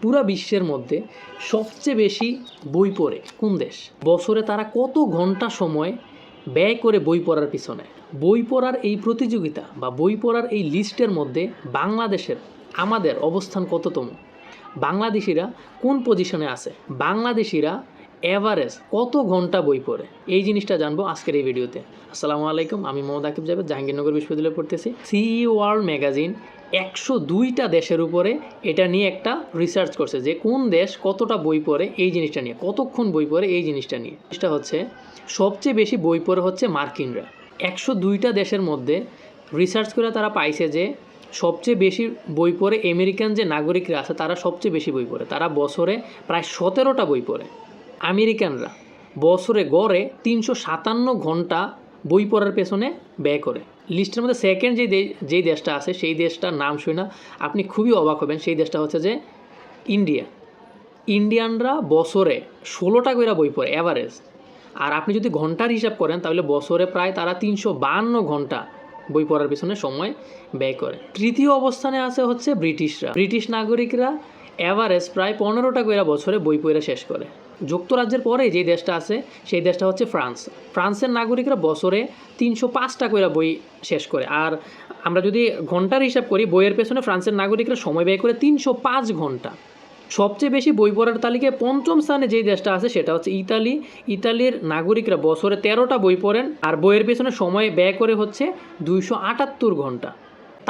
পুরা বিশ্বের মধ্যে সবচেয়ে বেশি বই পড়ে কোন দেশ? বছরে তারা কত ঘন্টা সময় ব্যয় করে বই পড়ার পিছনে? বই পড়ার এই প্রতিযোগিতা বা বই পড়ার এই লিস্টের মধ্যে বাংলাদেশের আমাদের অবস্থান কততম? বাংলাদেশিরা কোন পজিশনে আছে? বাংলাদেশিরা এভারেজ কত ঘন্টা বই পড়ে? এই জিনিসটা জানবো আজকের এই ভিডিওতে। আসসালামু আলাইকুম, আমি মোহাম্মদ আকিব জাভেদ, জাহাঙ্গীরনগর বিশ্ববিদ্যালয়ে পড়তেছি। সিই ওয়ার্ল্ড ম্যাগাজিন 102টা দেশের উপরে এটা নিয়ে একটা রিসার্চ করছে যে কোন দেশ কতটা বই পড়ে এই জিনিসটা নিয়ে, কতক্ষণ বই পড়ে এই জিনিসটা নিয়ে। জিনিসটা হচ্ছে সবচেয়ে বেশি বই পড়ে হচ্ছে মার্কিনরা। 102টা দেশের মধ্যে রিসার্চ করে তারা পাইছে যে সবচেয়ে বেশি বই পড়ে আমেরিকান যে নাগরিকরা আছে তারা সবচেয়ে বেশি বই পড়ে। তারা বছরে প্রায় 17টা বই পড়ে। আমেরিকানরা বছরে গড়ে 357 ঘন্টা বই পড়ার পেছনে ব্যয় করে। লিস্টের মধ্যে সেকেন্ড যেই দেশটা আছে সেই দেশটার নাম শুনে আপনি খুবই অবাক হবেন। সেই দেশটা হচ্ছে যে ইন্ডিয়া। ইন্ডিয়ানরা বছরে 16টা করে বই পড়ে এভারেজ। আর আপনি যদি ঘন্টার হিসাব করেন তাহলে বছরে প্রায় তারা 352 ঘন্টা বই পড়ার পিছনে সময় ব্যয় করে। তৃতীয় অবস্থানে আছে হচ্ছে ব্রিটিশরা। ব্রিটিশ নাগরিকরা এভারেজ প্রায় 15টা করে বছরে বই পড়ে শেষ করে। যুক্তরাজ্যের পরে যে দেশটা আছে সেই দেশটা হচ্ছে ফ্রান্স। ফ্রান্সের নাগরিকরা বছরে 305টা করে বই শেষ করে। আর আমরা যদি ঘন্টার হিসাব করি, বইয়ের পেছনে ফ্রান্সের নাগরিকরা সময় ব্যয় করে 305 ঘন্টা। সবচেয়ে বেশি বই পড়ার তালিকায় পঞ্চম স্থানে যেই দেশটা আছে সেটা হচ্ছে ইতালি। ইতালির নাগরিকরা বছরে 13টা বই পড়েন আর বইয়ের পেছনে সময় ব্যয় করে হচ্ছে 278 ঘন্টা।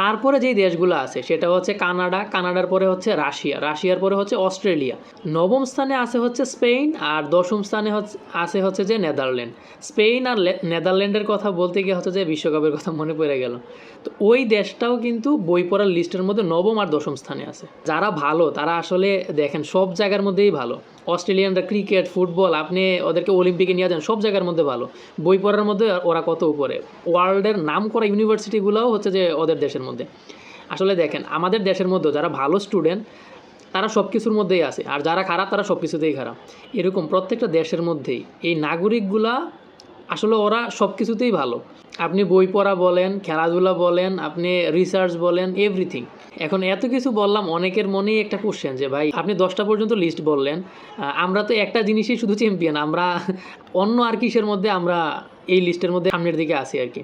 তারপরে যেই দেশগুলো আছে সেটা হচ্ছে কানাডা। কানাডার পরে হচ্ছে রাশিয়া। রাশিয়ার পরে হচ্ছে অস্ট্রেলিয়া। নবম স্থানে আছে হচ্ছে স্পেন। আর দশম স্থানে আছে হচ্ছে যে নেদারল্যান্ড। স্পেন আর নেদারল্যান্ডের কথা বলতে গিয়ে হচ্ছে যে বিশ্বকাপের কথা মনে পড়ে গেল। তো ওই দেশটাও কিন্তু বই পড়ার লিস্টের মধ্যে নবম আর দশম স্থানে আছে। যারা ভালো তারা আসলে দেখেন সব জায়গার মধ্যেই ভালো। অস্ট্রেলিয়ানরা ক্রিকেট, ফুটবল, আপনি ওদেরকে অলিম্পিকে নিয়ে যান, সব জায়গার মধ্যে ভালো। বই পড়ার মধ্যে ওরা কত উপরে। ওয়ার্ল্ডের নাম করা ইউনিভার্সিটিগুলোও হচ্ছে যে ওদের দেশের মধ্যে। আসলে দেখেন আমাদের দেশের মধ্যে যারা ভালো স্টুডেন্ট তারা সব কিছুর মধ্যেই আছে, আর যারা খারাপ তারা সব কিছুতেই খারাপ। এরকম প্রত্যেকটা দেশের মধ্যেই এই নাগরিকগুলা আসলে ওরা সব কিছুতেই ভালো। আপনি বই পড়া বলেন, খেলাধুলা বলেন, আপনি রিসার্চ বলেন, এভরিথিং। এখন এত কিছু বললাম, অনেকের মনেই একটা কোশ্চেন যে ভাই আপনি 10টা পর্যন্ত লিস্ট বললেন, আমরা তো একটা জিনিসই শুধু চ্যাম্পিয়ন, আমরা অন্য আর কিসের মধ্যে আমরা এই লিস্টের মধ্যে সামনের দিকে আসি আর কি।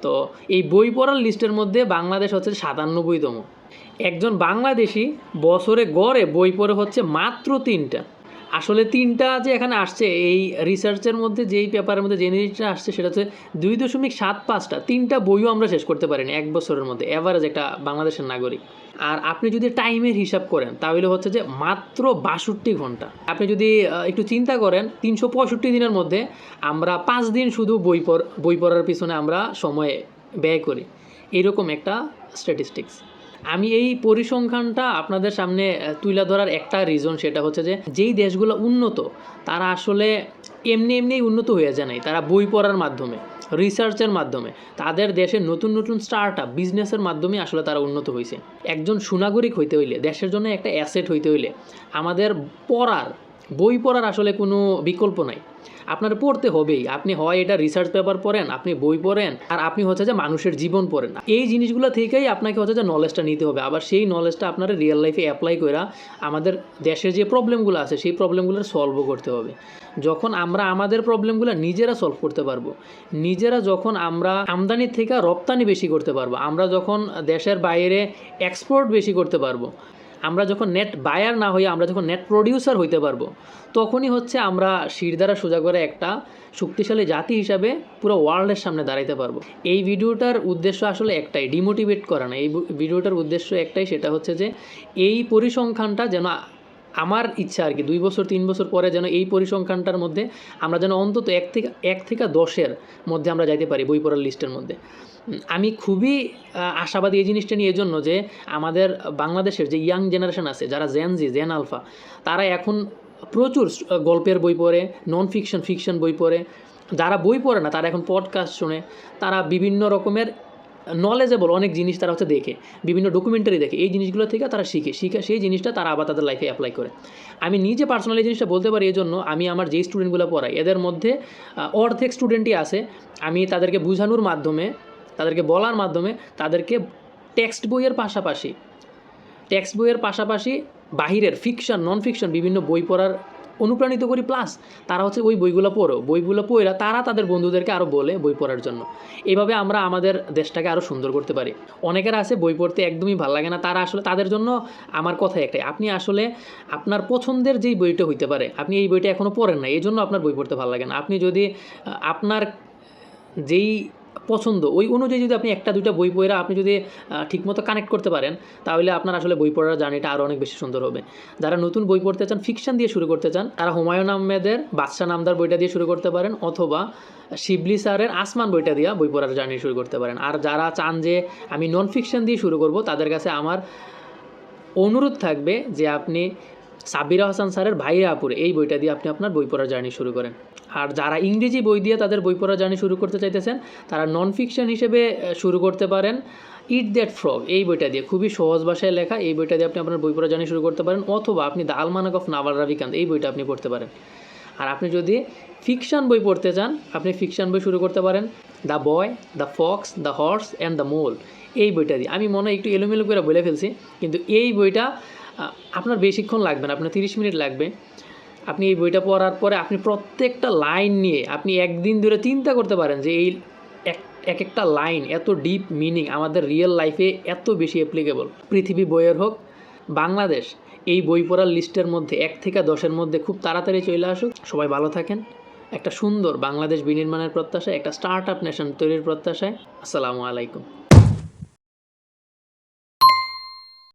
তো এই বই পড়ার লিস্টের মধ্যে বাংলাদেশ হচ্ছে 97তম। একজন বাংলাদেশি বছরে গড়ে বই পড়ে হচ্ছে মাত্র 3টা। আসলে 3টা যে এখানে আসছে এই রিসার্চের মধ্যে, যেই পেপারের মধ্যে যে জিনিসটা আসছে সেটা হচ্ছে 2.75টা। 3টা বইও আমরা শেষ করতে পারিনি এক বছরের মধ্যে, এভারেজ একটা বাংলাদেশের নাগরিক। আর আপনি যদি টাইমের হিসাব করেন তাহলে হচ্ছে যে মাত্র 62 ঘন্টা। আপনি যদি একটু চিন্তা করেন 365 দিনের মধ্যে আমরা 5 দিন শুধু বই পড়ার পিছনে আমরা সময় ব্যয় করি। এরকম একটা স্ট্যাটিস্টিক্স। আমি এই পরিসংখ্যানটা আপনাদের সামনে তুলে ধরার একটা রিজন সেটা হচ্ছে যে যেই দেশগুলো উন্নত তারা আসলে এমনিই উন্নত হয়ে যায় নাই, তারা বই পড়ার মাধ্যমে, রিসার্চের মাধ্যমে, তাদের দেশের নতুন নতুন স্টার্ট আপ বিজনেসের মাধ্যমে আসলে তারা উন্নত হয়েছে। একজন সুনাগরিক হইতে হইলে, দেশের জন্য একটা অ্যাসেট হইতে হইলে আমাদের বই পড়ার আসলে কোনো বিকল্প নাই। আপনার পড়তে হবেই। আপনি হয় এটা রিসার্চ পেপার পড়েন, আপনি বই পড়েন, আর আপনি হচ্ছে যে মানুষের জীবন পড়েন। এই জিনিসগুলো থেকেই আপনাকে হচ্ছে যে নলেজটা নিতে হবে। আবার সেই নলেজটা আপনার রিয়েল লাইফে অ্যাপ্লাই করে আমাদের দেশের যে প্রবলেমগুলো আছে সেই প্রবলেমগুলোর সলভও করতে হবে। যখন আমরা আমাদের প্রবলেমগুলো নিজেরা সলভ করতে পারবো, নিজেরা যখন আমরা আমদানির থেকে রপ্তানি বেশি করতে পারবো, আমরা যখন দেশের বাইরে এক্সপোর্ট বেশি করতে পারবো, আমরা যখন নেট বায়ার না হয়ে আমরা যখন নেট প্রডিউসার হইতে পারবো, তখনই হচ্ছে আমরা শিরদাঁড়া সোজা করে একটা শক্তিশালী জাতি হিসাবে পুরো ওয়ার্ল্ডের সামনে দাঁড়াইতে পারবো। এই ভিডিওটার উদ্দেশ্য আসলে একটাই, ডিমোটিভেট করা না। এই ভিডিওটার উদ্দেশ্য একটাই, সেটা হচ্ছে যে এই পরিসংখ্যানটা যেন, আমার ইচ্ছা আর কি, 2 বছর 3 বছর পরে যেন এই পরিসংখ্যানটার মধ্যে আমরা যেন অন্তত 1 থেকে 10-এর মধ্যে আমরা যাইতে পারি বই পড়ার লিস্টের মধ্যে। আমি খুবই আশাবাদী এই জিনিসটা নিয়ে, এজন্য যে আমাদের বাংলাদেশের যে ইয়াং জেনারেশন আছে, যারা জেন আলফা, তারা এখন প্রচুর গল্পের বই পড়ে, নন ফিকশন বই পড়ে। যারা বই পড়ে না তারা এখন পডকাস্ট শুনে, তারা বিভিন্ন রকমের নলেজেবল অনেক জিনিস তারা হচ্ছে দেখে, বিভিন্ন ডকুমেন্টারি দেখে, এই জিনিসগুলো থেকে তারা শিখে সেই জিনিসটা তারা আবার তাদের লাইফে অ্যাপ্লাই করে। আমি নিজে পার্সোনালি জিনিসটা বলতে পারি, এই জন্য আমি আমার যেই স্টুডেন্টগুলো পড়াই এদের মধ্যে অর্ধেক স্টুডেন্টই আছে আমি তাদেরকে বোঝানোর মাধ্যমে, তাদেরকে বলার মাধ্যমে তাদেরকে টেক্সট বইয়ের পাশাপাশি বাহিরের ফিকশন নন ফিকশন বিভিন্ন বই পড়ার অনুপ্রাণিত করি, প্লাস তারা হচ্ছে ওই বইগুলো পড়ো, বইগুলো পড়া তারা তাদের বন্ধুদেরকে আরও বলে বই পড়ার জন্য। এইভাবে আমরা আমাদের দেশটাকে আরও সুন্দর করতে পারি। অনেকের আছে বই পড়তে একদমই ভালো লাগে না, তারা আসলে তাদের জন্য আমার কথা একটাই, আপনি আসলে আপনার পছন্দের যেই বইটা হইতে পারে, আপনি এই বইটা এখনও পড়েন না, এই জন্য আপনার বই পড়তে ভালো লাগে না। আপনি যদি আপনার যেই পছন্দ ওই অনুযায়ী যদি আপনি একটা দুইটা বই পড়া আপনি যদি ঠিকমতো কানেক্ট করতে পারেন, তাহলে আপনার আসলে বই পড়ার জার্নিটা আরও অনেক বেশি সুন্দর হবে। যারা নতুন বই পড়তে চান, ফিকশন দিয়ে শুরু করতে চান, তারা হুমায়ুন আহমেদের বাদশা নামদার বইটা দিয়ে শুরু করতে পারেন, অথবা শিবলি স্যারের আসমান বইটা দিয়ে বই পড়ার জার্নি শুরু করতে পারেন। আর যারা চান যে আমি নন ফিকশন দিয়ে শুরু করব, তাদের কাছে আমার অনুরোধ থাকবে যে আপনি সাব্বিরা হাসান স্যারের ভাইয়া আপুরে এই বইটা দিয়ে আপনি আপনার বই পড়ার জার্নি শুরু করেন। আর যারা ইংরেজি বই দিয়ে তাদের বই পড়ার জার্নি শুরু করতে চাইতেছেন, তারা নন ফিকশন হিসেবে শুরু করতে পারেন ইট দ্যাট ফ্রগ এই বইটা দিয়ে, খুবই সহজ ভাষায় লেখা এই বইটা দিয়ে আপনি আপনার বই পড়ার জার্নি শুরু করতে পারেন, অথবা আপনি দ্য আলমানাক অফ নাভাল রাভিকান্ত এই বইটা আপনি পড়তে পারেন। আর আপনি যদি ফিকশন বই পড়তে চান, আপনি ফিকশন বই শুরু করতে পারেন the boy, the fox, the horse and the mole এই বইটা দিয়ে। আমি মনে হয় একটু এলোমেলো করে বলে ফেলছি, কিন্তু এই বইটা আপনার বেশিক্ষণ লাগবে না, আপনার 30 মিনিট লাগবে। আপনি এই বইটা পড়ার পরে আপনি প্রত্যেকটা লাইন নিয়ে আপনি একদিন ধরে চিন্তা করতে পারেন যে এই এক একটা লাইন এত ডিপ মিনিং আমাদের রিয়েল লাইফে এত বেশি অ্যাপ্লিকেবল। পৃথিবী বইয়ের হোক, বাংলাদেশ এই বই পড়ার লিস্টের মধ্যে 1 থেকে 10-এর মধ্যে খুব তাড়াতাড়ি চলে আসুক। সবাই ভালো থাকেন, একটা সুন্দর বাংলাদেশ বিনির্মাণের প্রত্যাশায়, একটা স্টার্ট আপ নেশন তৈরির প্রত্যাশায়। আসসালামু আলাইকুম।